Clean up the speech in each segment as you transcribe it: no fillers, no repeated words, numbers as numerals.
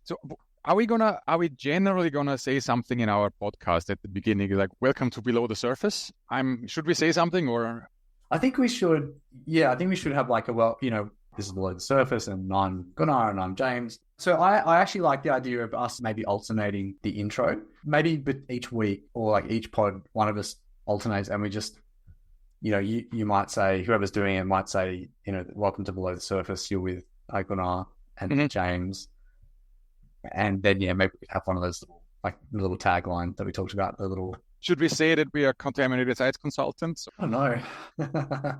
So are we generally gonna say something in our podcast at the beginning, like welcome to Below the Surface? Should we say something or? I think we should. Yeah, I think we should have like this is Below the Surface, and I'm Gunnar, and I'm James. So I actually like the idea of us maybe alternating the intro, maybe each week or like each pod, one of us alternates, and we just, you might say, whoever's doing it might say, welcome to Below the Surface. You're with Gunnar and James, and then maybe we could have one of those little tagline that we talked about. The little. Should we say that we are contaminated sites consultants? I don't know.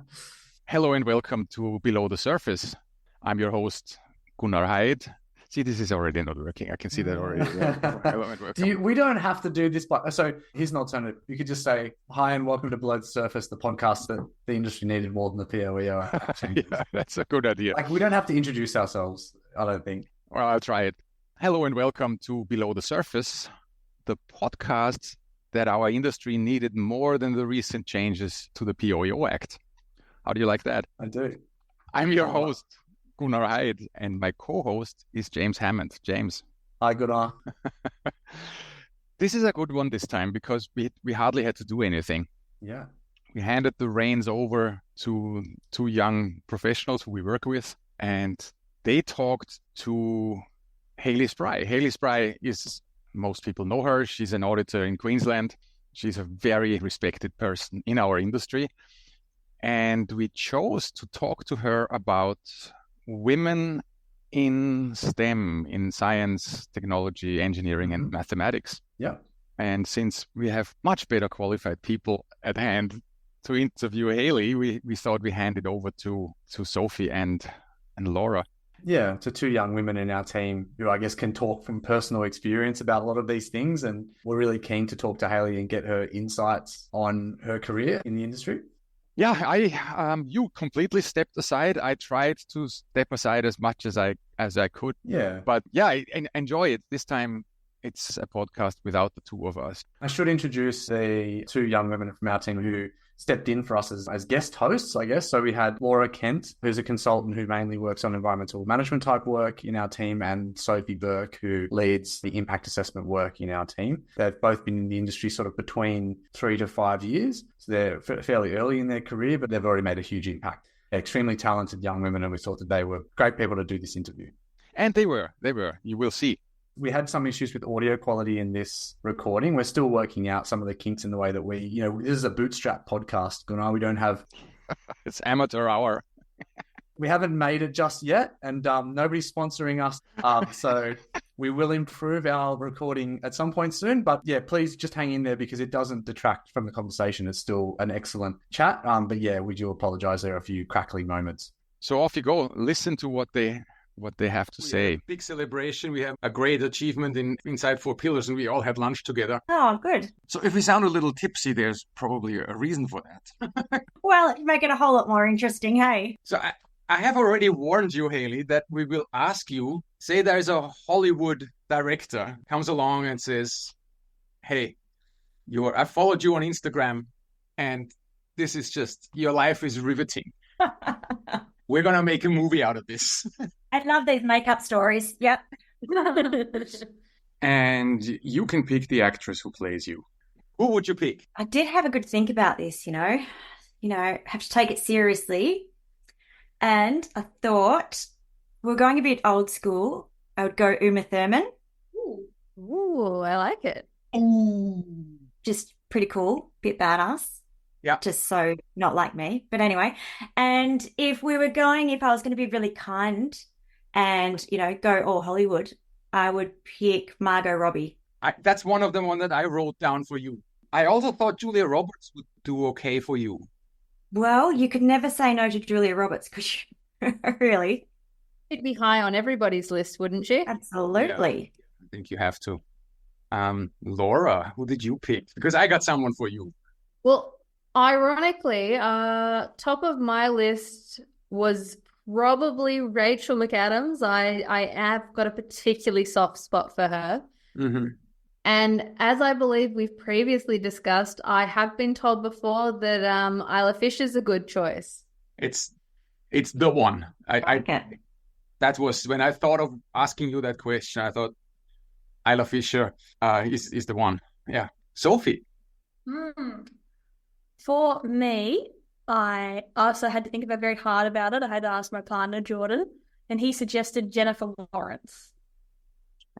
Hello and welcome to Below the Surface. I'm your host, Gunnar Hyde. See, this is already not working. I can see that already. Hello and welcome. We don't have to do this, so here's an alternative. You could just say, hi and welcome to Below the Surface, the podcast that the industry needed more than the POEO. Yeah, that's a good idea. We don't have to introduce ourselves, I don't think. Well, I'll try it. Hello and welcome to Below the Surface, the podcast that our industry needed more than the recent changes to the POEO Act. How do you like that? I do. I'm your host, Gunnar Hyde, and my co-host is James Hammond. James. Hi, Gunnar. This is a good one this time because we hardly had to do anything. Yeah. We handed the reins over to two young professionals who we work with, and they talked to Hayley Spry. Hayley Spry is, most people know her. She's an auditor in Queensland. She's a very respected person in our industry. And we chose to talk to her about women in STEM, in science, technology, engineering, and mathematics. Yeah. And since we have much better qualified people at hand to interview Hayley, we thought we hand it over to Sophie and Laura. Yeah, to two young women in our team who I guess can talk from personal experience about a lot of these things. And we're really keen to talk to Hayley and get her insights on her career in the industry. Yeah, you completely stepped aside. I tried to step aside as much as I could. Yeah. But yeah, I enjoy it. This time it's a podcast without the two of us. I should introduce the two young women from our team who stepped in for us as guest hosts, I guess. So we had Laura Kent, who's a consultant who mainly works on environmental management type work in our team, and Sophie Burke, who leads the impact assessment work in our team. They've both been in the industry sort of between 3 to 5 years. So they're fairly early in their career, but they've already made a huge impact. They're extremely talented young women, and we thought that they were great people to do this interview. And they were. You will see. We had some issues with audio quality in this recording. We're still working out some of the kinks in the way that this is a bootstrap podcast, Gunnar. We don't have... It's amateur hour. We haven't made it just yet, and nobody's sponsoring us. So we will improve our recording at some point soon. But yeah, please just hang in there because it doesn't detract from the conversation. It's still an excellent chat. But yeah, we do apologize. There are a few crackly moments. So off you go. Listen to what they have to say. Big celebration. We have a great achievement inside 4 Pillars, and we all had lunch together. Oh, good. So if we sound a little tipsy, there's probably a reason for that. Well, it'd make it a whole lot more interesting, hey? So I have already warned you, Hayley, that we will ask you, say there's a Hollywood director comes along and says, hey, I followed you on Instagram, and this is just, your life is riveting. We're going to make a movie out of this. I love these makeup stories. Yep. And you can pick the actress who plays you. Who would you pick? I did have a good think about this, have to take it seriously. And I thought we're going a bit old school. I would go Uma Thurman. Ooh, I like it. Just pretty cool, bit badass. Yeah. Just so not like me. But anyway, and if I was going to be really kind and, go all Hollywood, I would pick Margot Robbie. That's one of the one that I wrote down for you. I also thought Julia Roberts would do okay for you. Well, you could never say no to Julia Roberts, could you? Really? She'd be high on everybody's list, wouldn't she? Absolutely. Yeah, I think you have to. Laura, who did you pick? Because I got someone for you. Well, ironically, top of my list was probably Rachel McAdams. I have got a particularly soft spot for her. Mm-hmm. And as I believe we've previously discussed, I have been told before that Isla Fisher's a good choice. It's the one. Okay. that was when I thought of asking you that question. I thought Isla Fisher is the one. Yeah. Sophie. For me, I also had to think about very hard about it. I had to ask my partner, Jordan, and he suggested Jennifer Lawrence.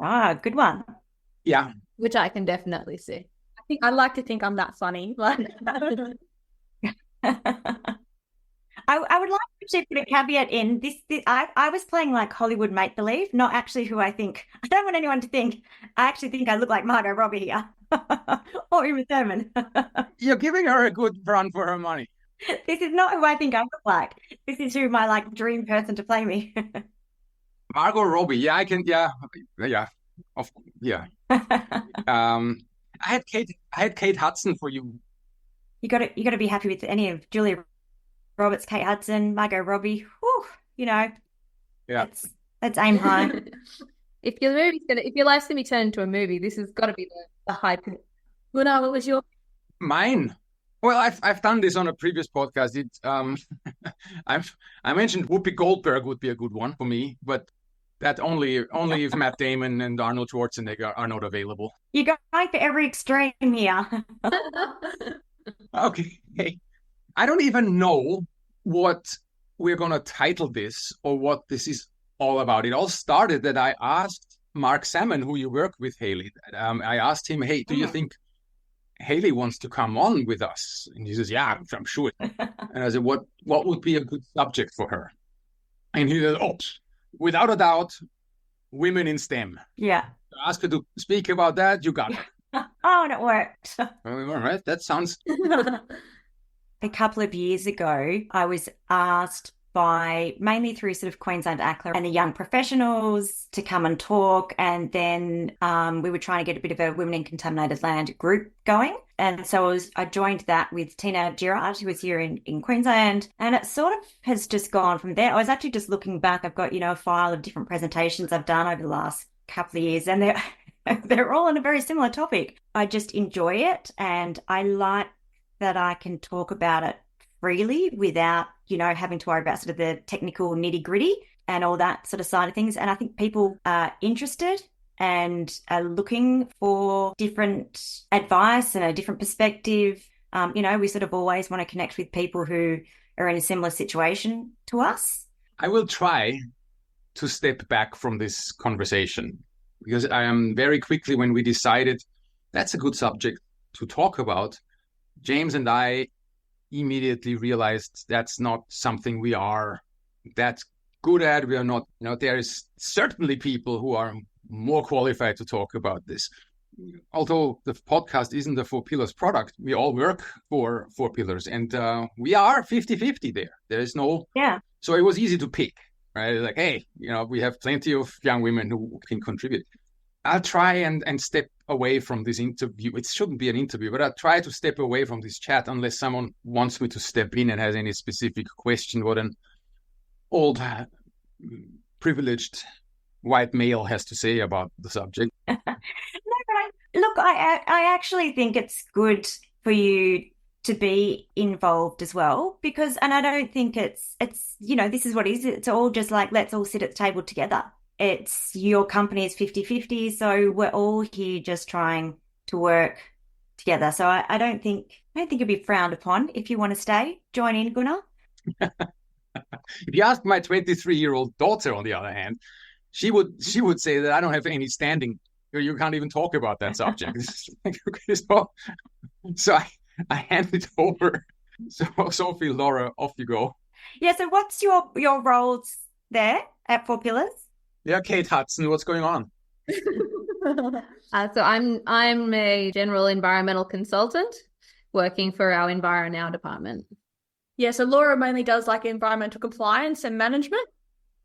Ah, good one. Yeah. Which I can definitely see. I like to think I'm that funny. Like, I would like to actually put a caveat in this. I was playing like Hollywood make-believe, not actually who I think. I don't want anyone to think. I actually think I look like Margot Robbie here. Or Uma Thurman. You're giving her a good run for her money. This is not who I think I look like. This is who my like dream person to play me. Margot Robbie. Yeah, I can. Yeah. Yeah. I had Kate Hudson for you. You got to be happy with any of Julia Roberts, Kate Hudson, Margot Robbie. Whew, yeah. Let's aim high. If your life's gonna be turned into a movie, this has got to be the high point. Gunnar, what was your mine? Well, I've done this on a previous podcast. I mentioned Whoopi Goldberg would be a good one for me, but that only if Matt Damon and Arnold Schwarzenegger are not available. You're going for every extreme here. Okay. I don't even know what we're going to title this or what this is all about. It all started that I asked Mark Salmon, who you work with, Haley. I asked him, hey, do you think Haley wants to come on with us? And he says, yeah, I'm sure. And I said, what would be a good subject for her? And he said, without a doubt, women in STEM. Yeah. I asked her to speak about that. You got it. Oh, and it worked. All right. That sounds... A couple of years ago, I was asked by mainly through sort of Queensland ACLA and the young professionals to come and talk. And then we were trying to get a bit of a Women in Contaminated Land group going. And so I joined that with Tina Girard, who was here in Queensland. And it sort of has just gone from there. I was actually just looking back. I've got, a file of different presentations I've done over the last couple of years. And they're all on a very similar topic. I just enjoy it. And I like that I can talk about it freely without, having to worry about sort of the technical nitty-gritty and all that sort of side of things. And I think people are interested and are looking for different advice and a different perspective. We sort of always want to connect with people who are in a similar situation to us. I will try to step back from this conversation because I am very quickly, when we decided that's a good subject to talk about, James and I immediately realized that's not something we are that good at. We are not, there is certainly people who are more qualified to talk about this. Although the podcast isn't a 4 Pillars product, we all work for 4 Pillars and we are 50-50 there. There is no... Yeah. So it was easy to pick, right? Like, hey, we have plenty of young women who can contribute. I'll try and step away from this interview. It shouldn't be an interview, but I'll try to step away from this chat unless someone wants me to step in and has any specific question what an old, privileged white male has to say about the subject. No, but I actually think it's good for you to be involved as well and I don't think it's this is what it is. It's all just like, let's all sit at the table together. It's your company is 50-50, so we're all here just trying to work together. So I don't think it'd be frowned upon if you want to stay. Join in, Gunnar. If you ask my 23-year-old daughter, on the other hand, she would say that I don't have any standing. You can't even talk about that subject. So I hand it over. So Sophie, Laura, off you go. Yeah. So what's your roles there at 4 Pillars? Yeah, Kate Hudson, what's going on? So I'm a general environmental consultant working for our EnviroNow department. Yeah, so Laura mainly does like environmental compliance and management.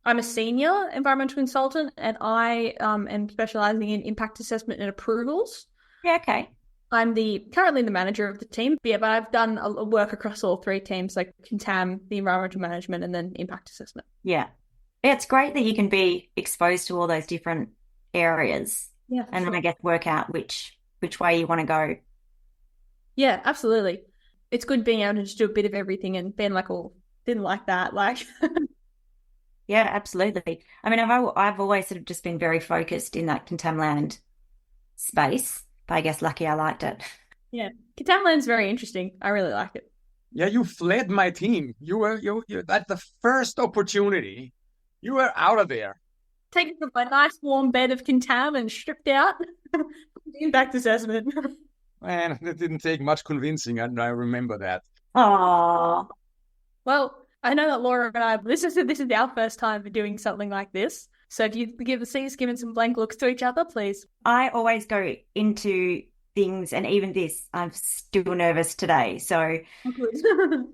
I'm a senior environmental consultant and I am specializing in impact assessment and approvals. Yeah, okay. I'm currently the manager of the team, but I've done a work across all 3 teams, like Contam, the environmental management, and then impact assessment. Yeah. It's great that you can be exposed to all those different areas. Yeah, and then I guess work out which way you want to go. Yeah, absolutely. It's good being able to just do a bit of everything and being like, oh, didn't like that. Like, Yeah, absolutely. I mean, I've always sort of just been very focused in that Contamland space, but I guess lucky I liked it. Yeah, Contamland's very interesting. I really like it. Yeah, you fled my team. You at the first opportunity. You were out of there. Taken from my nice warm bed of Contam and stripped out. Impact assessment. Man, it didn't take much convincing, and I remember that. Oh, Well, I know that Laura and I, this is our first time doing something like this. So if you give giving some blank looks to each other, please. I always go into things, and even this, I'm still nervous today. So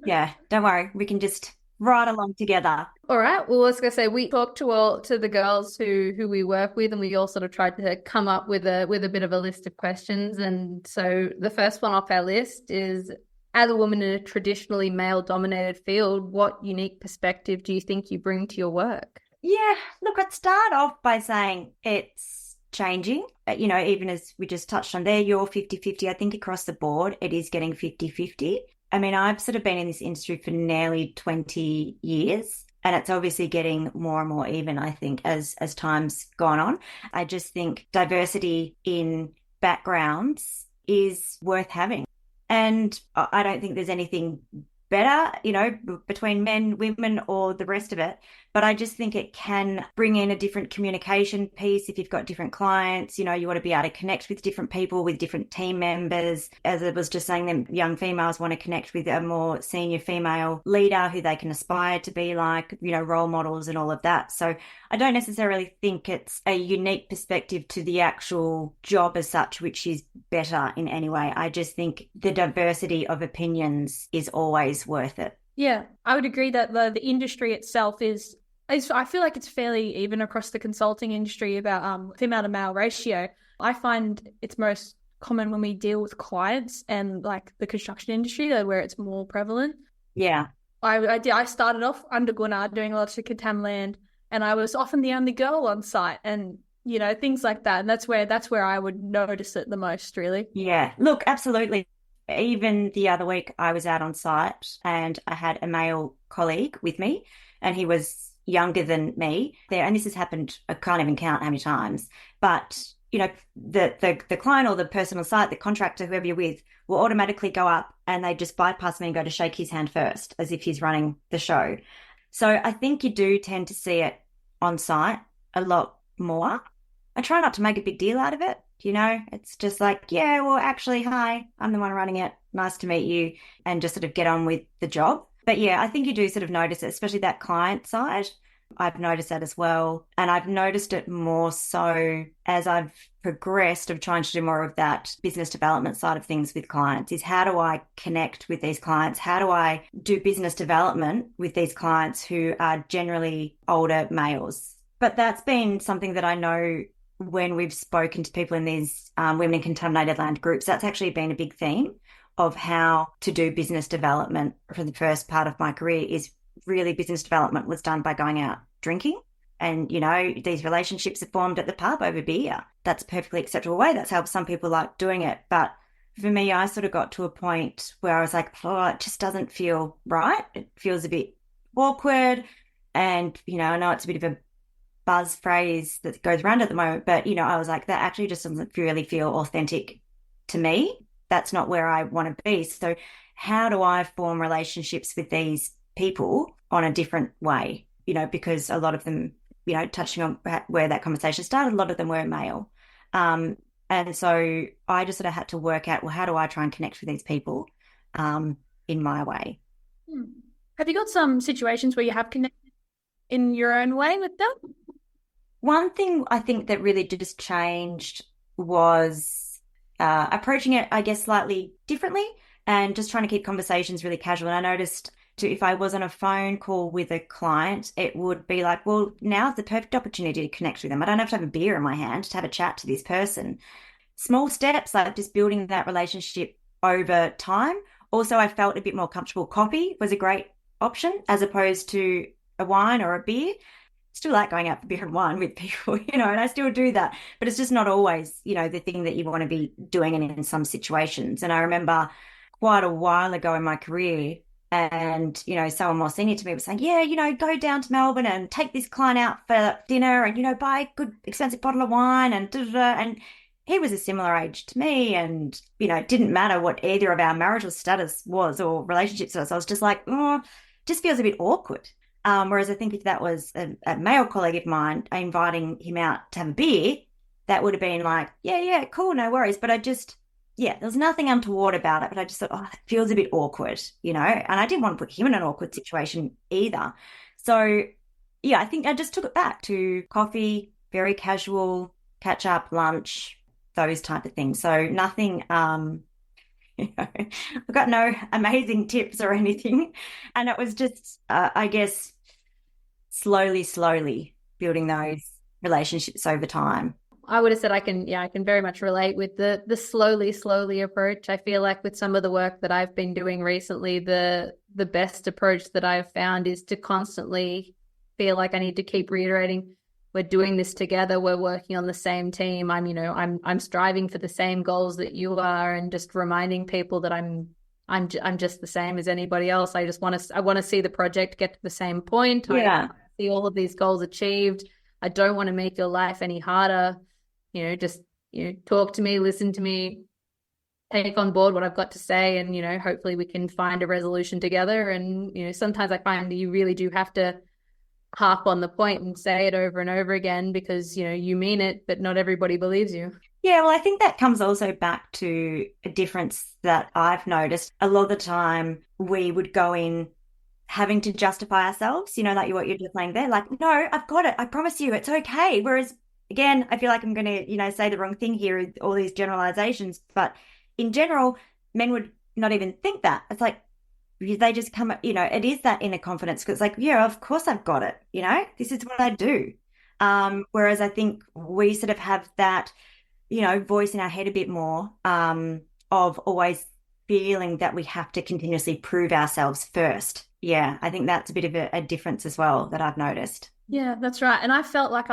yeah, don't worry, we can just ride along together. All right. Well, let's go say we talked to the girls who we work with, and we all sort of tried to come up with a bit of a list of questions. And so the first one off our list is, as a woman in a traditionally male-dominated field, what unique perspective do you think you bring to your work? Yeah, look, I'd start off by saying it's changing. Even as we just touched on there, you're 50-50. I think across the board, it is getting 50-50. I mean, I've sort of been in this industry for nearly 20 years, and it's obviously getting more and more even, I think, as time's gone on. I just think diversity in backgrounds is worth having. And I don't think there's anything better, between men, women, or the rest of it. But I just think it can bring in a different communication piece. If you've got different clients, you want to be able to connect with different people, with different team members. As I was just saying, them young females want to connect with a more senior female leader who they can aspire to be like, role models and all of that. So I don't necessarily think it's a unique perspective to the actual job as such, which is better in any way. I just think the diversity of opinions is always worth it. Yeah, I would agree that the industry itself is I feel like it's fairly even across the consulting industry about female to male ratio. I find it's most common when we deal with clients and like the construction industry where it's more prevalent. Yeah. I started off under Gunnar doing lots of Contamland, and I was often the only girl on site, and things like that. And that's where I would notice it the most, really. Yeah, look, absolutely. Even the other week, I was out on site and I had a male colleague with me, and he was younger than me there. And this has happened, I can't even count how many times. But, the client or the person on site, the contractor, whoever you're with, will automatically go up and they just bypass me and go to shake his hand first, as if he's running the show. So I think you do tend to see it on site a lot more. I try not to make a big deal out of it. It's just like, yeah, well, actually, hi, I'm the one running it. Nice to meet you, and just sort of get on with the job. But yeah, I think you do sort of notice it, especially that client side. I've noticed that as well. And I've noticed it more so as I've progressed of trying to do more of that business development side of things with clients, is how do I connect with these clients? How do I do business development with these clients who are generally older males? But that's been something that I know when we've spoken to people in these women in contaminated land groups, that's actually been a big theme of how to do business development for the first part of my career. Is really business development was done by going out drinking. And, these relationships are formed at the pub over beer. That's a perfectly acceptable way. That's how some people like doing it. But for me, I sort of got to a point where I was like, oh, it just doesn't feel right. It feels a bit awkward. And, I know it's a bit of a buzz phrase that goes around at the moment, but I was like, that actually just doesn't really feel authentic to me. That's not where I want to be. So how do I form relationships with these people on a different way? Because a lot of them, touching on where that conversation started, a lot of them were male. And so I just sort of had to work out, well, how do I try and connect with these people in my way? Have you got some situations where you have connected in your own way with them? One thing I think that really just changed was approaching it, I guess, slightly differently and just trying to keep conversations really casual. And I noticed too, if I was on a phone call with a client, it would be like, well, now's the perfect opportunity to connect with them. I don't have to have a beer in my hand to have a chat to this person. Small steps, like just building that relationship over time. Also, I felt a bit more comfortable. Coffee was a great option as opposed to a wine or a beer. Still like going out for beer and wine with people, and I still do that, but it's just not always, the thing that you want to be doing in some situations. And I remember quite a while ago in my career, And, someone more senior to me was saying, yeah, go down to Melbourne and take this client out for dinner and, buy a good expensive bottle of wine and da-da-da. And he was a similar age to me, and, it didn't matter what either of our marital status was or relationship status. I was just like, oh, just feels a bit awkward. Whereas I think if that was a male colleague of mine inviting him out to have a beer, that would have been like, yeah, cool, no worries. But there was nothing untoward about it, but I just thought, it feels a bit awkward, and I didn't want to put him in an awkward situation either. So, I think I just took it back to coffee, very casual, catch up, lunch, those type of things. So nothing, I've got no amazing tips or anything. And it was just, I guess, slowly building those relationships over time. I would have said I can very much relate with the slowly approach. I feel like with some of the work that I've been doing recently, the best approach that I've found is to constantly feel like I need to keep reiterating, we're doing this together, we're working on the same team. I'm striving for the same goals that you are, and just reminding people that I'm just the same as anybody else. I want to see the project get to the same point. Yeah. I see all of these goals achieved. I don't want to make your life any harder. Just talk to me, listen to me, take on board what I've got to say, and hopefully we can find a resolution together. And sometimes I find that you really do have to harp on the point and say it over and over again, because you mean it, but not everybody believes you. Yeah, well, I think that comes also back to a difference that I've noticed. A lot of the time we would go in having to justify ourselves, like what you're just saying there, like, no, I've got it, I promise you, it's okay. Whereas again, I feel like I'm going to, say the wrong thing here with all these generalizations, but in general, men would not even think that. It's like, they just come, it is that inner confidence, because it's like, yeah, of course I've got it. This is what I do. Whereas I think we sort of have that, voice in our head a bit more, of always feeling that we have to continuously prove ourselves first. Yeah, I think that's a bit of a difference as well that I've noticed. Yeah, that's right. And I felt like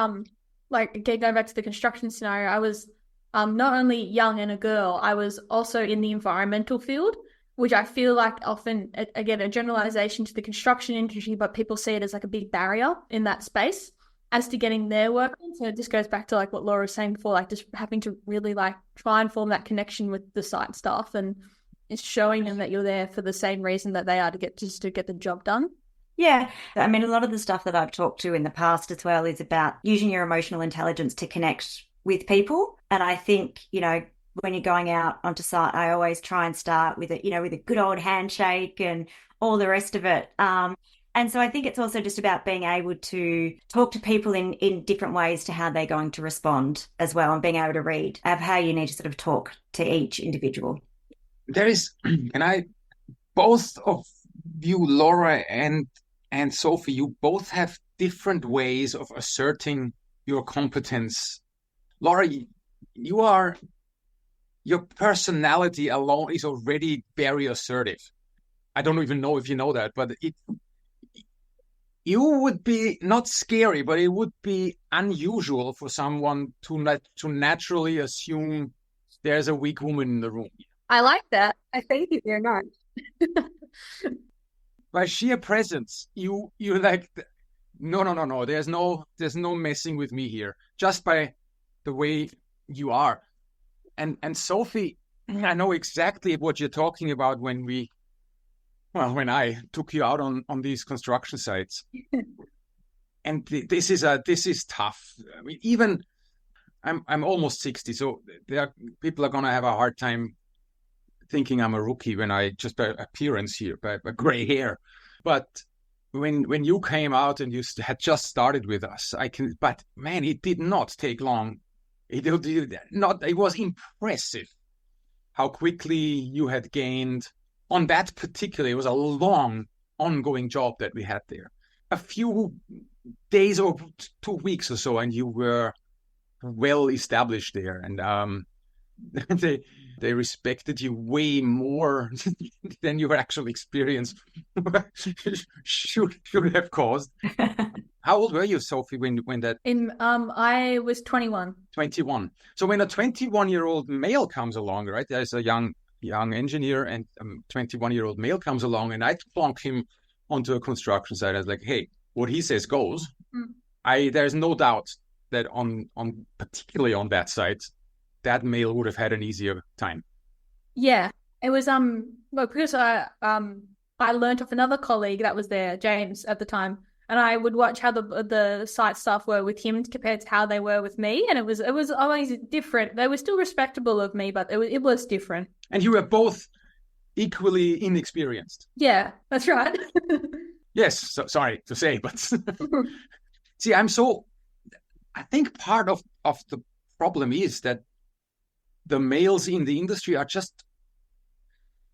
again, going back to the construction scenario, I was not only young and a girl, I was also in the environmental field, which I feel like often, again, a generalization to the construction industry, but people see it as like a big barrier in that space as to getting their work on. So it just goes back to like what Laura was saying before, like just having to really like try and form that connection with the site staff, and it's showing them that you're there for the same reason that they are, to get the job done. Yeah. I mean, a lot of the stuff that I've talked to in the past as well is about using your emotional intelligence to connect with people. And I think, when you're going out onto site, I always try and start with a good old handshake and all the rest of it. And so I think it's also just about being able to talk to people in different ways to how they're going to respond as well, and being able to read of how you need to sort of talk to each individual. There is, both of you, Laura and Sophie, you both have different ways of asserting your competence. Laura, your personality alone is already very assertive. I don't even know if you know that, but you would be not scary, but it would be unusual for someone to naturally assume there's a weak woman in the room. I like that. I thank you very much. By sheer presence, you're like, no. There's no messing with me here. Just by the way you are. And Sophie, I know exactly what you're talking about when I took you out on these construction sites. And this is tough. I mean, even I'm almost 60, so people are gonna have a hard time thinking I'm a rookie when I just by appearance here, by gray hair. But when you came out and you had just started with us, but man, it did not take long. It was impressive how quickly you had gained on that particular. It was a long ongoing job that we had there. A few days or 2 weeks or so, and you were well established there, and they respected you way more than your actual experience should have caused. How old were you, Sophie, when that? I was 21. 21. So when a 21-year-old male comes along, right? There's a young young engineer, and a 21-year-old male comes along, and I plonk him onto a construction site. I was like, hey, what he says goes. There's no doubt that on particularly on that site, that male would have had an easier time. Yeah, it was well, because I learned off another colleague that was there, James, at the time, and I would watch how the site staff were with him compared to how they were with me, and it was always different. They were still respectable of me, but it was different. And you were both equally inexperienced. Yeah, that's right. Yes, so, sorry to say, but see, I think part of the problem is that the males in the industry are just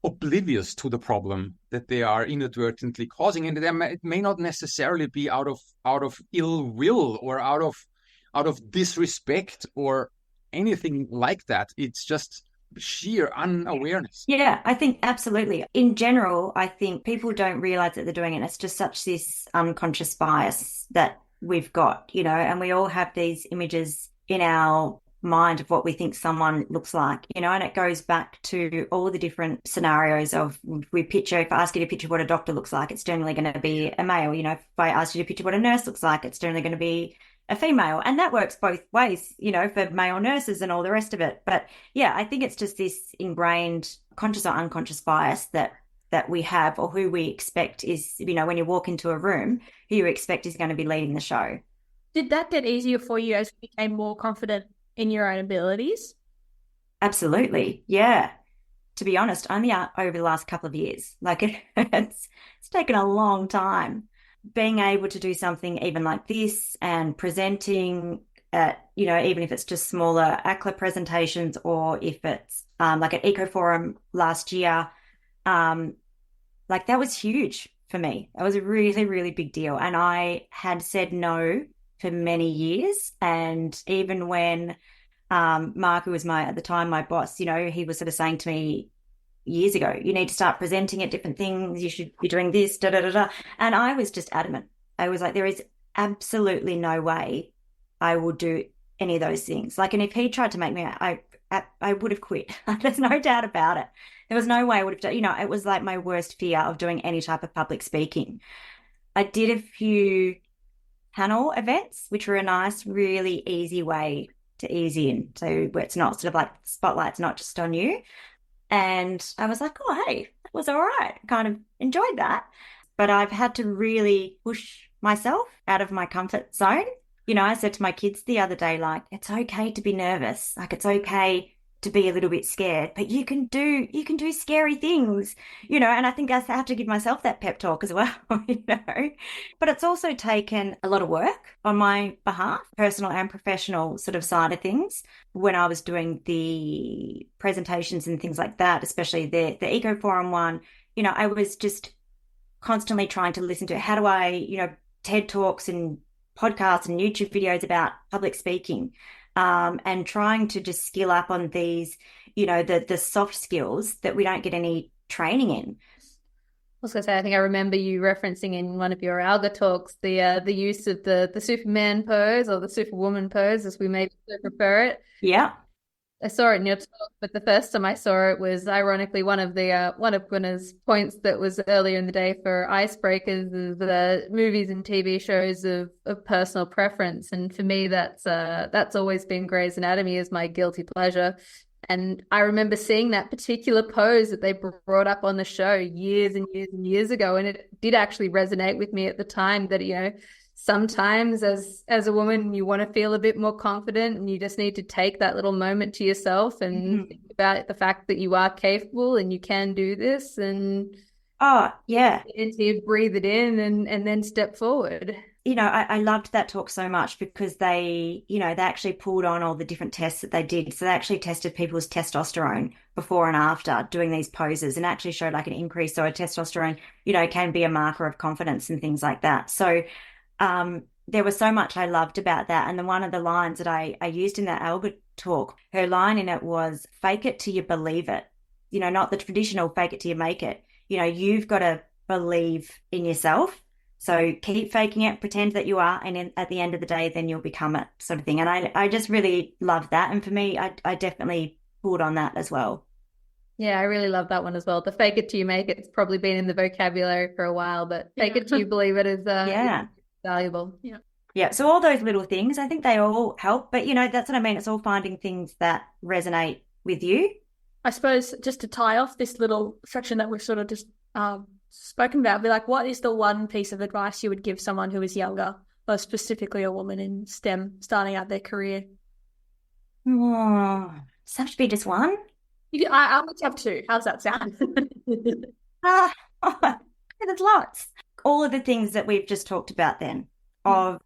oblivious to the problem that they are inadvertently causing, and it may not necessarily be out of ill will or out of disrespect or anything like that. It's just sheer unawareness. Yeah, I think absolutely. In general, I think people don't realize that they're doing it. It's just such this unconscious bias that we've got, and we all have these images in our mind of what we think someone looks like, and it goes back to all the different scenarios of if I ask you to picture what a doctor looks like, it's generally going to be a male. If I ask you to picture what a nurse looks like, it's generally going to be a female. And that works both ways, for male nurses and all the rest of it. But yeah, I think it's just this ingrained conscious or unconscious bias that we have, or who we expect is, when you walk into a room, who you expect is going to be leading the show. Did that get easier for you as you became more confident in your own abilities? Absolutely. Yeah. To be honest, only over the last couple of years. Like it's taken a long time. Being able to do something even like this and presenting at, even if it's just smaller ACLA presentations, or if it's like at EcoForum last year, like that was huge for me. That was a really, really big deal. And I had said no for many years. And even when Mark, who was at the time my boss, he was sort of saying to me years ago, you need to start presenting at different things, you should be doing this, da da da da. And I was just adamant. I was like, there is absolutely no way I will do any of those things. Like, and if he tried to make me, I would have quit. There's no doubt about it. There was no way I would have done, it was like my worst fear of doing any type of public speaking. I did a few panel events, which were a nice, really easy way to ease in. So where it's not sort of like spotlight's not just on you. And I was like, oh, hey, that was all right. Kind of enjoyed that. But I've had to really push myself out of my comfort zone. I said to my kids the other day, like, it's okay to be nervous. Like, it's okay to be a little bit scared, but you can do scary things, and I think I have to give myself that pep talk as well, But it's also taken a lot of work on my behalf, personal and professional sort of side of things. When I was doing the presentations and things like that, especially the EcoForum one, I was just constantly trying to listen to how do I, TED Talks and podcasts and YouTube videos about public speaking. And trying to just skill up on these, the soft skills that we don't get any training in. I was going to say, I think I remember you referencing in one of your Alga talks the use of the Superman pose, or the Superwoman pose, as we maybe prefer it. Yeah. I saw it in your talk, but the first time I saw it was ironically one of Gunnar's points that was earlier in the day for icebreakers is the movies and TV shows of personal preference. And for me, that's always been Grey's Anatomy as my guilty pleasure. And I remember seeing that particular pose that they brought up on the show years and years and years ago. And it did actually resonate with me at the time that, sometimes as a woman, you want to feel a bit more confident, and you just need to take that little moment to yourself and think about the fact that you are capable and you can do this. And oh, yeah. And to breathe it in and then step forward. I loved that talk so much because they actually pulled on all the different tests that they did. So they actually tested people's testosterone before and after doing these poses, and actually showed like an increase. So a testosterone, can be a marker of confidence and things like that. So there was so much I loved about that. And then one of the lines that I used in that Albert talk, her line in it was, fake it till you believe it. Not the traditional fake it till you make it. You've got to believe in yourself. So keep faking it, pretend that you are, and then at the end of the day, then you'll become it, sort of thing. And I just really love that. And for me, I definitely pulled on that as well. Yeah, I really love that one as well. The fake it till you make it's probably been in the vocabulary for a while, but fake it till you believe it is valuable. Yeah. Yeah, so all those little things, I think they all help. But, that's what I mean. It's all finding things that resonate with you. I suppose just to tie off this little section that we've sort of just spoken about, be like, what is the one piece of advice you would give someone who is younger, or specifically a woman in STEM starting out their career? Oh, does it have to be just one? I would have two. How's that sound? There's lots. All of the things that we've just talked about then, of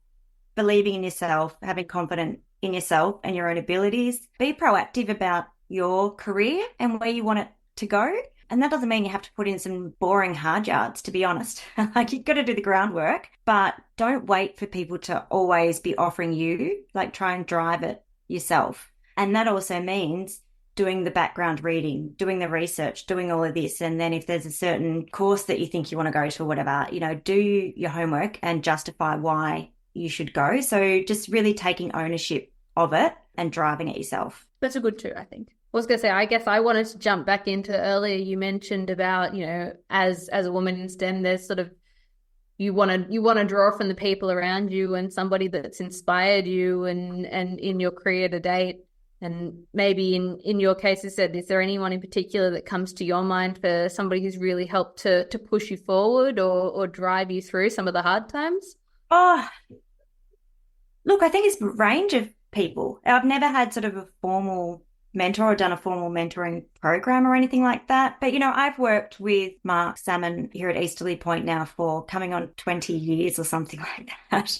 believing in yourself, having confidence in yourself and your own abilities. Be proactive about your career and where you want it to go. And that doesn't mean you have to put in some boring hard yards, to be honest. Like, you've got to do the groundwork, but don't wait for people to always be offering you. Like, try and drive it yourself. And that also means doing the background reading, doing the research, doing all of this. And then if there's a certain course that you think you want to go to or whatever, do your homework and justify why you should go. So just really taking ownership of it and driving it yourself. That's a good too, I think. I was going to say, I guess I wanted to jump back into earlier. You mentioned about, as a woman in STEM, there's sort of, you want to draw from the people around you and somebody that's inspired you and in your career to date. And maybe in your case, is there anyone in particular that comes to your mind for somebody who's really helped to push you forward or drive you through some of the hard times? Oh, look, I think it's a range of people. I've never had sort of a formal mentor or done a formal mentoring program or anything like that. But, I've worked with Mark Salmon here at Easterly Point now for coming on 20 years or something like that.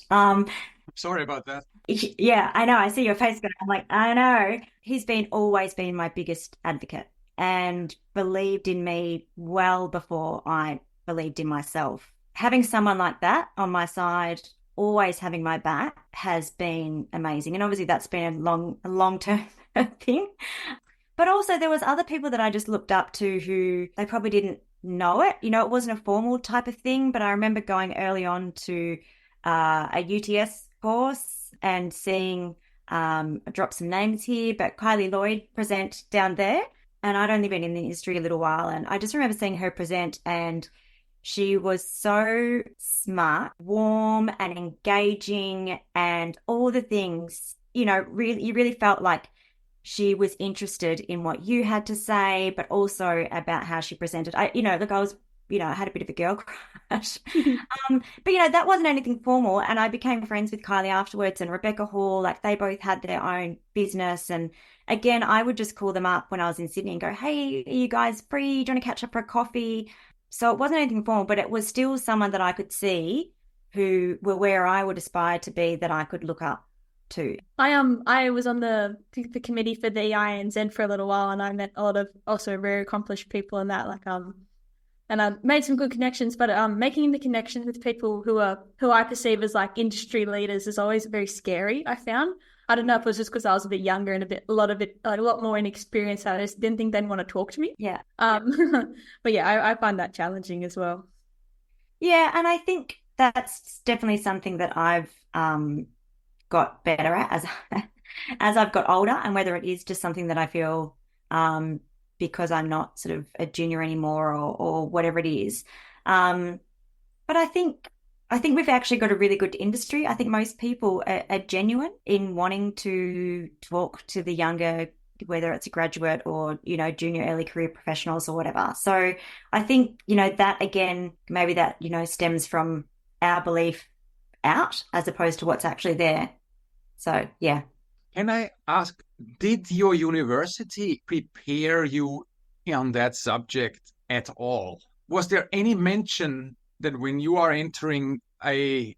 Sorry about that. Yeah, I know. I see your face going. I'm like, I know. He's always been my biggest advocate and believed in me well before I believed in myself. Having someone like that on my side, always having my back, has been amazing. And obviously that's been a long-term thing. But also there was other people that I just looked up to who they probably didn't know it. It wasn't a formal type of thing, but I remember going early on to a UTS course and seeing, drop some names here, but Kylie Lloyd present down there. And I'd only been in the industry a little while. And I just remember seeing her present, and she was so smart, warm and engaging and all the things, you really felt like she was interested in what you had to say, but also about how she presented. I was, I had a bit of a girl crush. But, that wasn't anything formal. And I became friends with Kylie afterwards, and Rebecca Hall, like they both had their own business. And again, I would just call them up when I was in Sydney and go, hey, are you guys free? Do you want to catch up for a coffee? So it wasn't anything formal, but it was still someone that I could see who were where I would aspire to be, that I could look up to. I was on the committee for the INZ for a little while, and I met a lot of also very accomplished people in that, and I made some good connections. But making the connections with people who I perceive as like industry leaders is always very scary. I found. I don't know if it was just because I was a bit younger and a lot more inexperienced. I just didn't think they'd want to talk to me. Yeah. But yeah, I find that challenging as well. Yeah, and I think that's definitely something that I've got better at as I've got older, and whether it is just something that I feel because I'm not sort of a junior anymore or whatever it is. But I think we've actually got a really good industry. I think most people are genuine in wanting to talk to the younger, whether it's a graduate or, junior early career professionals or whatever. So I think, that again, maybe that, stems from our belief out as opposed to what's actually there. So, yeah. Can I ask, did your university prepare you on that subject at all? Was there any mention that when you are entering a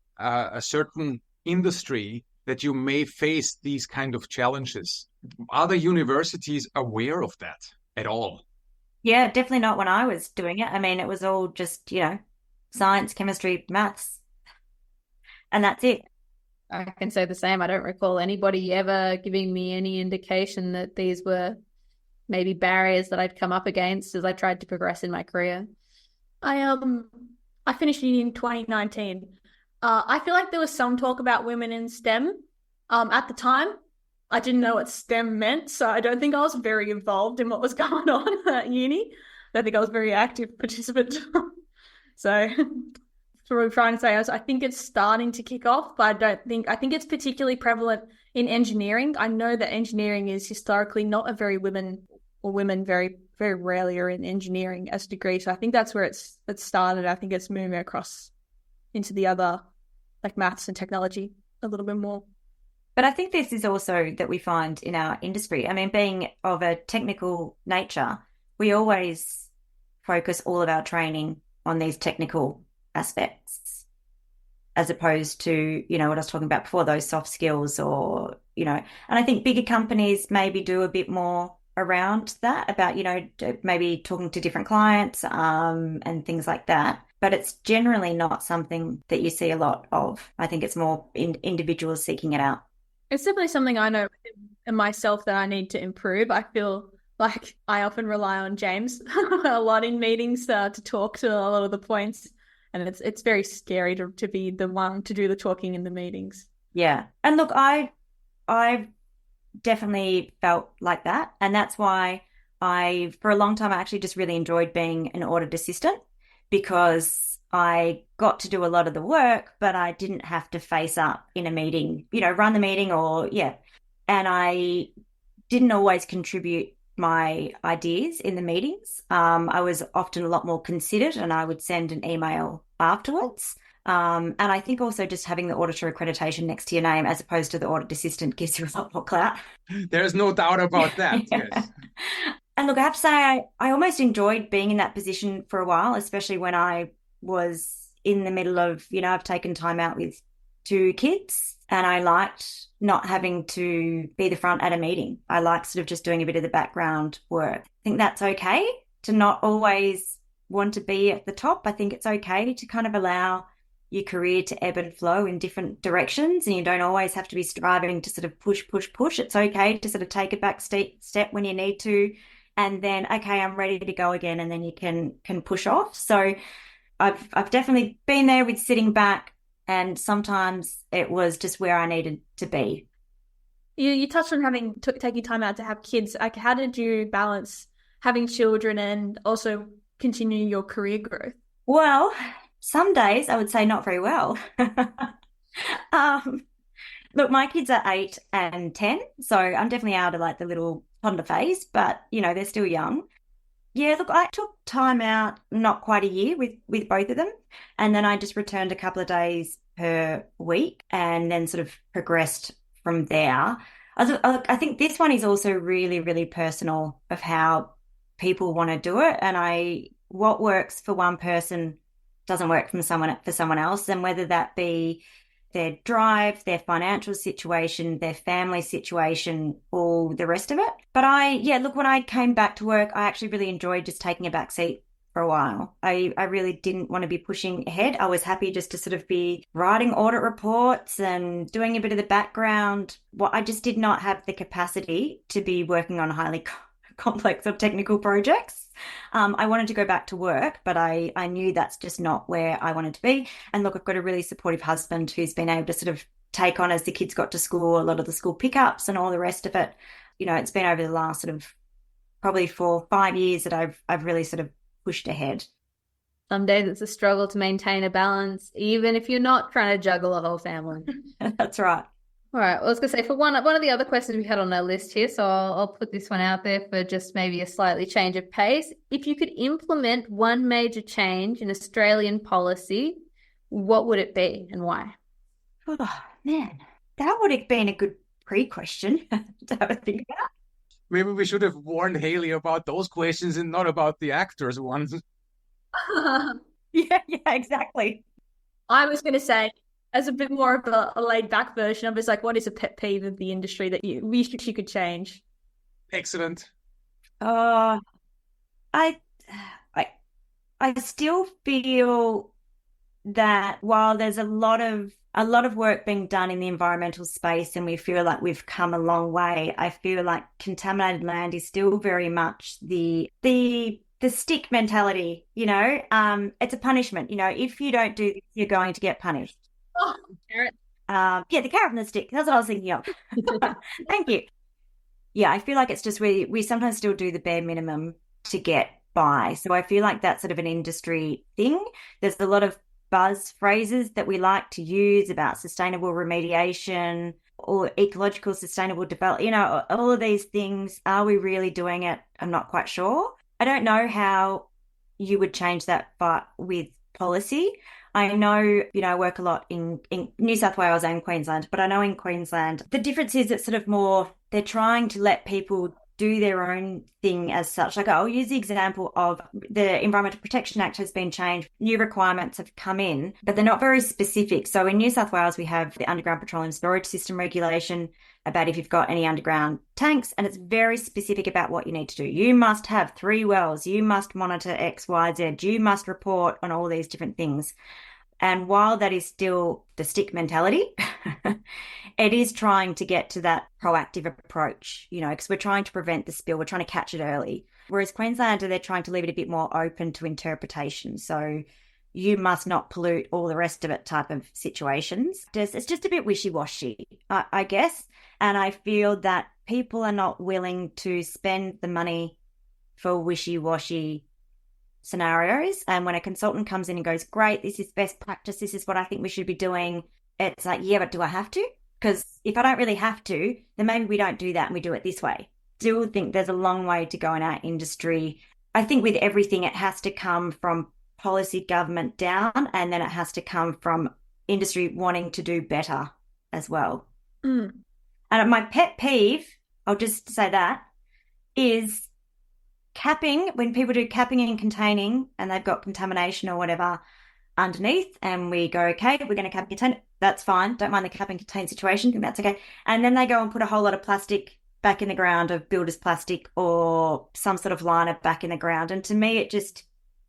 certain industry that you may face these kind of challenges? Are the universities aware of that at all? Yeah, definitely not when I was doing it. I mean, it was all just, science, chemistry, maths, and that's it. I can say the same. I don't recall anybody ever giving me any indication that these were maybe barriers that I'd come up against as I tried to progress in my career. I finished uni in 2019. I feel like there was some talk about women in STEM at the time, I didn't know what STEM meant, so I don't think I was very involved in what was going on at uni. I don't think I was a very active participant. So that's what I'm trying to say. I think it's starting to kick off, but I think it's particularly prevalent in engineering. I know that engineering is historically not a very women very, very rarely are in engineering as a degree. So I think that's where it's started. I think it's moving across into the other, like maths and technology a little bit more. But I think this is also that we find in our industry. I mean, being of a technical nature, we always focus all of our training on these technical aspects, as opposed to, what I was talking about before, those soft skills and I think bigger companies maybe do a bit more around that, about, maybe talking to different clients and things like that. But it's generally not something that you see a lot of. I think it's more individuals seeking it out. It's definitely something I know in myself that I need to improve. I feel like I often rely on James a lot in meetings to talk to a lot of the points. And it's very scary to be the one to do the talking in the meetings. Yeah. And look, I've definitely felt like that. And that's why for a long time, I actually just really enjoyed being an audit assistant, because I got to do a lot of the work, but I didn't have to face up in a meeting, run the meeting and I didn't always contribute my ideas in the meetings. I was often a lot more considered, and I would send an email afterwards. And I think also just having the auditor accreditation next to your name as opposed to the audit assistant gives you a lot more clout. There's no doubt about that. Yeah. Yes. And look, I have to say, I almost enjoyed being in that position for a while, especially when I was in the middle of, I've taken time out with 2 kids, and I liked not having to be the front at a meeting. I liked sort of just doing a bit of the background work. I think that's okay to not always want to be at the top. I think it's okay to kind of allow your career to ebb and flow in different directions, and you don't always have to be striving to sort of push. It's okay to sort of take a back step when you need to, and then, okay, I'm ready to go again, and then you can push off. So I've definitely been there with sitting back, and sometimes it was just where I needed to be. You touched on taking time out to have kids. Like, how did you balance having children and also continue your career growth? Well, some days I would say not very well. Look, my kids are 8 and 10, so I'm definitely out of like the little toddler phase, but they're still young. Yeah, look, I took time out, not quite a year with both of them, and then I just returned a couple of days per week and then sort of progressed from there. I think this one is also really, really personal of how people want to do it, and what works for one person doesn't work for someone else, and whether that be their drive, their financial situation, their family situation, all the rest of it. But when I came back to work, I actually really enjoyed just taking a back seat for a while. I really didn't want to be pushing ahead. I was happy just to sort of be writing audit reports and doing a bit of the background. I just did not have the capacity to be working on highly complex or technical projects. I wanted to go back to work, but I knew that's just not where I wanted to be. And look, I've got a really supportive husband who's been able to sort of take on, as the kids got to school, a lot of the school pickups and all the rest of it. It's been over the last sort of probably 4 or 5 years that I've really sort of pushed ahead. Some days it's a struggle to maintain a balance, even if you're not trying to juggle a whole family. That's right. All right. Well, I was going to say, for one of the other questions we had on our list here, so I'll put this one out there for just maybe a slightly change of pace. If you could implement one major change in Australian policy, what would it be and why? Oh, man, that would have been a good pre-question to have a think about. Maybe we should have warned Haley about those questions and not about the actors ones. Yeah, exactly. I was going to say, as a bit more of a laid back version, I was like, what is a pet peeve of the industry that you could change? Excellent. I still feel that while there's a lot of work being done in the environmental space and we feel like we've come a long way, I feel like contaminated land is still very much the stick mentality, it's a punishment. If you don't do this, you're going to get punished. Oh, Garrett. The carrot and the stick. That's what I was thinking of. Thank you. Yeah, I feel like it's just we sometimes still do the bare minimum to get by. So I feel like that's sort of an industry thing. There's a lot of buzz phrases that we like to use about sustainable remediation or ecological sustainable development. You know, all of these things. Are we really doing it? I'm not quite sure. I don't know how you would change that, but with policy. I know, I work a lot in New South Wales and Queensland, but I know in Queensland, the difference is it's sort of more, they're trying to let people do their own thing as such. Like I'll use the example of the Environmental Protection Act has been changed. New requirements have come in, but they're not very specific. So in New South Wales, we have the underground petroleum storage system regulation about if you've got any underground tanks, and it's very specific about what you need to do. You must have 3 wells. You must monitor X, Y, Z. You must report on all these different things. And while that is still the stick mentality, it is trying to get to that proactive approach, because we're trying to prevent the spill. We're trying to catch it early. Whereas Queensland, they're trying to leave it a bit more open to interpretation. So you must not pollute, all the rest of it type of situations. It's just a bit wishy-washy, I guess. And I feel that people are not willing to spend the money for wishy-washy scenarios. And when a consultant comes in and goes, great, this is best practice, this is what I think we should be doing, it's like, yeah, but do I have to? Because if I don't really have to, then maybe we don't do that and we do it this way. Still think there's a long way to go in our industry. I think with everything, it has to come from policy government down, and then it has to come from industry wanting to do better as well. And my pet peeve, I'll just say that, is capping, when people do capping and containing and they've got contamination or whatever underneath, and we go, okay, we're going to cap and contain it. That's fine. Don't mind the cap and contain situation. I think that's okay. And then they go and put a whole lot of plastic back in the ground, of builder's plastic or some sort of liner back in the ground. And to me, it just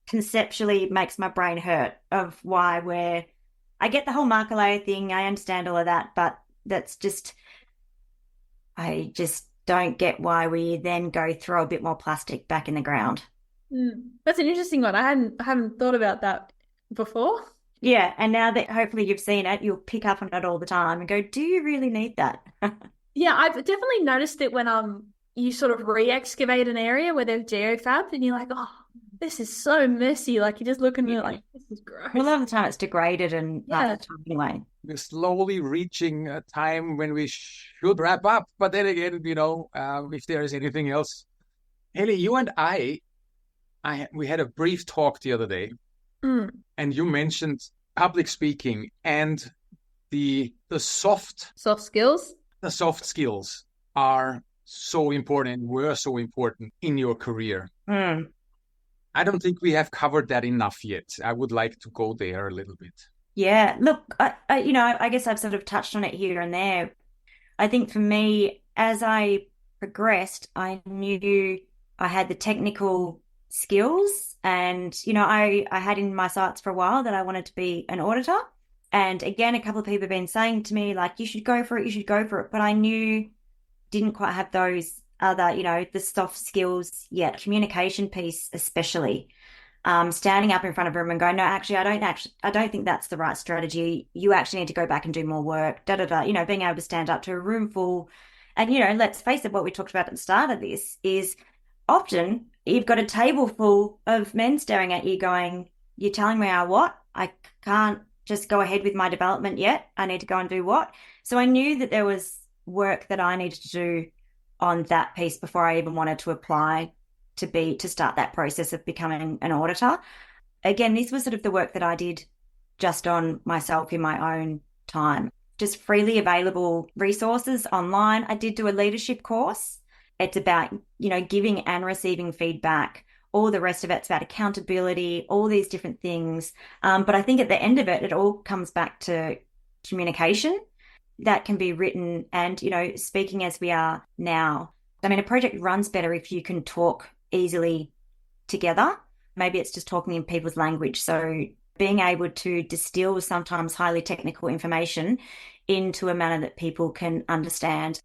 conceptually makes my brain hurt of why I get the whole marker layer thing. I understand all of that, but I just don't get why we then go throw a bit more plastic back in the ground. That's an interesting one. I haven't thought about that before. Yeah, and now that hopefully you've seen it, you'll pick up on it all the time and go, do you really need that? Yeah, I've definitely noticed it when you sort of re-excavate an area where they've geofabbed and you're like, oh, this is so messy. Like you just look and you're like, this is gross. Well, a lot of the time it's degraded and anyway. We're slowly reaching a time when we should wrap up. But then again, if there is anything else. Haley, you and we had a brief talk the other day, and you mentioned public speaking and the soft skills. The soft skills are so important and were so important in your career. I don't think we have covered that enough yet. I would like to go there a little bit. Yeah, look, I guess I've sort of touched on it here and there. I think for me, as I progressed, I knew I had the technical skills, and I had in my sights for a while that I wanted to be an auditor. And again, a couple of people have been saying to me, like, you should go for it. But I didn't quite have those other, the soft skills yet, communication piece especially. Standing up in front of a room and going, no, actually, I don't think that's the right strategy. You actually need to go back and do more work, being able to stand up to a room full. And, let's face it, what we talked about at the start of this is often you've got a table full of men staring at you going, you're telling me I can't just go ahead with my development yet. I need to go and do what? So I knew that there was work that I needed to do on that piece before I even wanted to apply to start that process of becoming an auditor. Again, this was sort of the work that I did just on myself in my own time, just freely available resources online. I did do a leadership course. It's about, giving and receiving feedback. All the rest of it's about accountability, all these different things. But I think at the end of it, it all comes back to communication that can be written and, speaking as we are now. I mean, a project runs better if you can talk easily together. Maybe it's just talking in people's language. So being able to distill sometimes highly technical information into a manner that people can understand.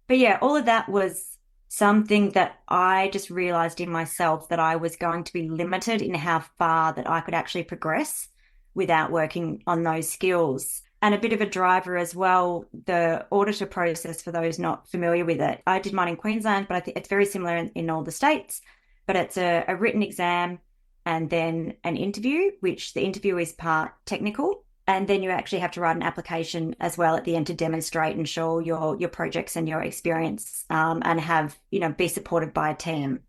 But yeah, all of that was something that I just realized in myself that I was going to be limited in how far that I could actually progress without working on those skills. And a bit of a driver as well, the auditor process, for those not familiar with it. I did mine in Queensland, but I think it's very similar in all the states. But it's a written exam and then an interview, which the interview is part technical. And then you actually have to write an application as well at the end to demonstrate and show your projects and your experience, and have, be supported by a team.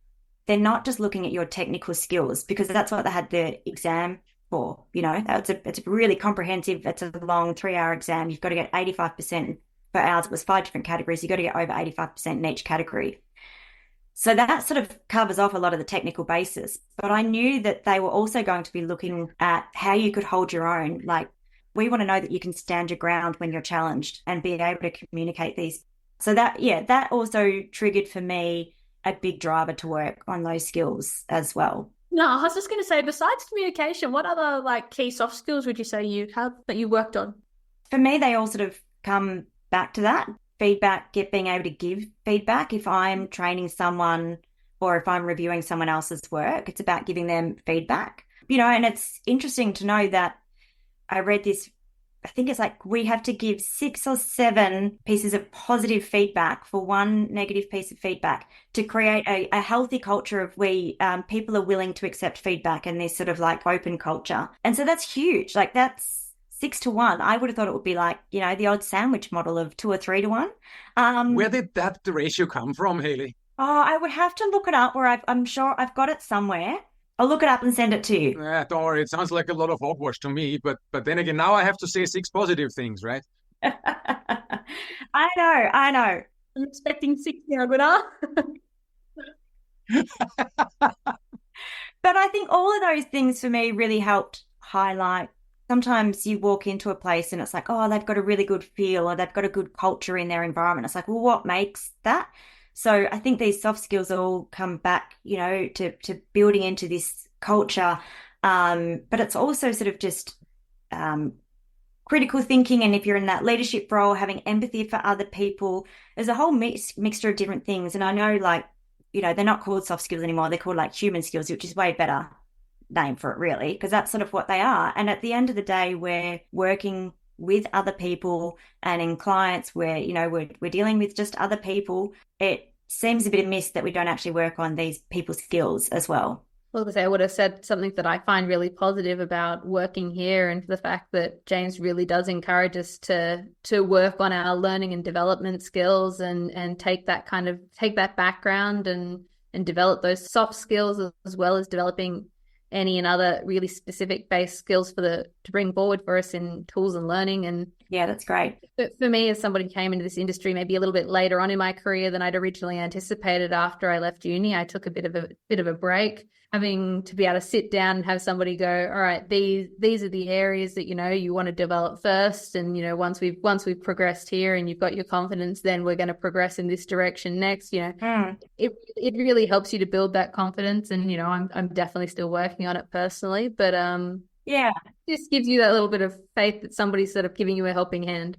They're not just looking at your technical skills, because that's what they had the exam for. It's really comprehensive. It's a long 3-hour exam. You've got to get 85%. For ours, it was 5 different categories. You've got to get over 85% in each category. So that sort of covers off a lot of the technical basis. But I knew that they were also going to be looking at how you could hold your own. Like, we want to know that you can stand your ground when you're challenged and be able to communicate these. So that also triggered for me a big driver to work on those skills as well. No, I was just going to say, besides communication, what other key soft skills would you say you have that you worked on? For me, they all sort of come back to that. Feedback, being able to give feedback. If I'm training someone or if I'm reviewing someone else's work, it's about giving them feedback. And it's interesting to know that I read this, I think it's we have to give 6 or 7 pieces of positive feedback for 1 negative piece of feedback to create a healthy culture of people are willing to accept feedback and this sort of open culture. And so that's huge. That's 6 to 1. I would have thought it would be the odd sandwich model of 2 or 3 to 1. Where did that ratio come from, Hayley? Oh, I would have to look it up, or I'm sure I've got it somewhere. I'll look it up and send it to you. Don't worry, it sounds like a lot of hogwash to me, but then again, now I have to say 6 positive things, right? I know. I'm expecting 6 now, Gunnar. But I think all of those things for me really helped highlight. Sometimes you walk into a place and it's they've got a really good feel, or they've got a good culture in their environment. It's well, what makes that? So I think these soft skills all come back, to building into this culture. But it's also sort of just critical thinking. And if you're in that leadership role, having empathy for other people, there's a whole mixture of different things. And I know they're not called soft skills anymore. They're called human skills, which is way better name for it, really, because that's sort of what they are. And at the end of the day, we're working with other people, and in clients where we're dealing with just other people, it seems a bit amiss that we don't actually work on these people skills as well. Well, I would have said something that I find really positive about working here, and the fact that James really does encourage us to work on our learning and development skills and take that background and develop those soft skills, as well as developing any and other really specific based skills to bring forward for us in tools and learning. And yeah, that's great. But for me, as somebody who came into this industry maybe a little bit later on in my career than I'd originally anticipated after I left uni, I took a bit of a break, having to be able to sit down and have somebody go, all right, these are the areas that you want to develop first, and once we've progressed here and you've got your confidence, then we're going to progress in this direction next. It really helps you to build that confidence, and I'm definitely still working on it personally, but yeah, this gives you that little bit of faith that somebody's sort of giving you a helping hand.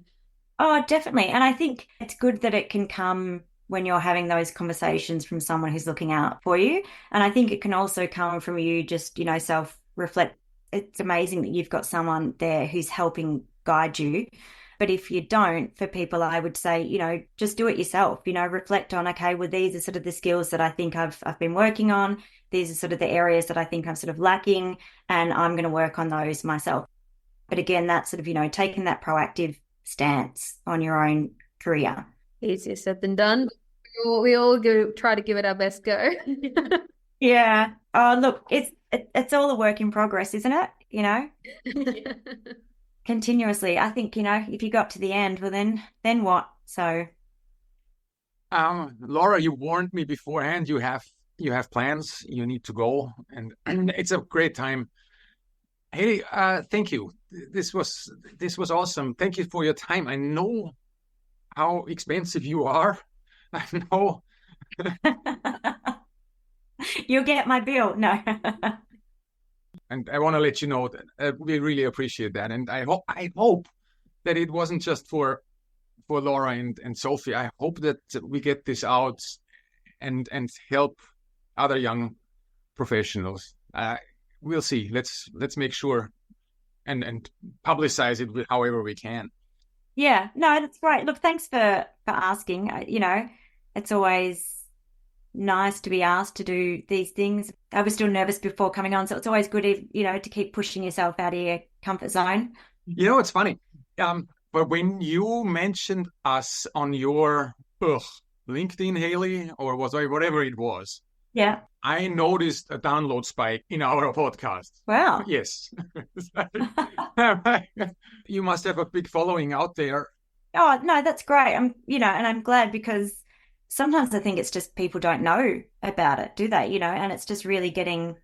Oh, definitely. And I think it's good that it can come when you're having those conversations from someone who's looking out for you. And I think it can also come from you just, self-reflect. It's amazing that you've got someone there who's helping guide you. But if you don't, for people, I would say, just do it yourself, reflect on, okay, well, these are sort of the skills that I think I've been working on. These are sort of the areas that I think I'm sort of lacking, and I'm going to work on those myself. But again, that's sort of, taking that proactive stance on your own career. Easier said than done. We all try to give it our best go. Yeah. Oh, look, it's all a work in progress, isn't it? Continuously. I think, if you got to the end, well, then what? So. Laura, you warned me beforehand. You have plans. You need to go, and it's a great time. Hey, thank you. This was awesome. Thank you for your time. I know how expensive you are. I know. You'll get my bill. No. And I want to let you know that we really appreciate that. And I hope that it wasn't just for Laura and Sophie. I hope that we get this out and help other young professionals. We'll see. Let's make sure and publicize it however we can. Yeah, no, that's great. Look, thanks for asking. It's always nice to be asked to do these things. I was still nervous before coming on, so it's always good to keep pushing yourself out of your comfort zone. It's funny. But when you mentioned us on your LinkedIn, Haley, or whatever it was, yeah, I noticed a download spike in our podcast. Wow. Yes. You must have a big following out there. Oh, no, that's great. And I'm glad, because sometimes I think it's just people don't know about it, do they? And it's just really getting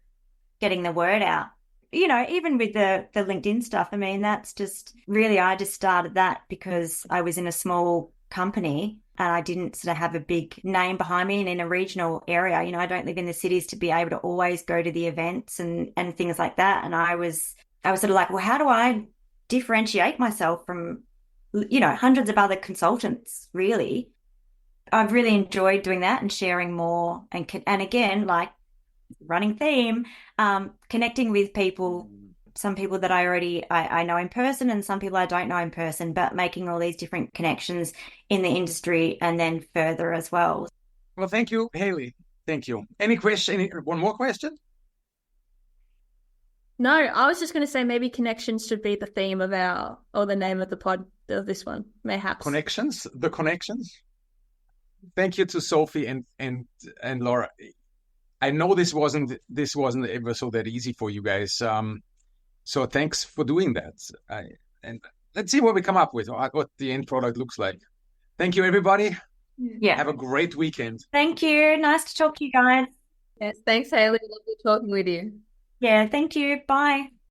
the word out. Even with the LinkedIn stuff, I mean, that's just really, I just started that because I was in a small company and I didn't sort of have a big name behind me, and in a regional area, I don't live in the cities to be able to always go to the events and things like that. And I was sort of like, well, how do I differentiate myself from, hundreds of other consultants, really? I've really enjoyed doing that and sharing more, and again, like running theme, connecting with people, some people that I know in person and some people I don't know in person, but making all these different connections in the industry and then further as well. Well, thank you, Haley. Thank you. Any question? One more question? No, I was just going to say maybe connections should be the theme of or the name of the pod of this one, mayhaps. The connections. Thank you to Sophie and Laura. I know this wasn't ever so that easy for you guys. So thanks for doing that. And let's see what we come up with, what the end product looks like. Thank you, everybody. Yeah. Have a great weekend. Thank you. Nice to talk to you guys. Yes, thanks, Haley. Lovely talking with you. Yeah, thank you. Bye.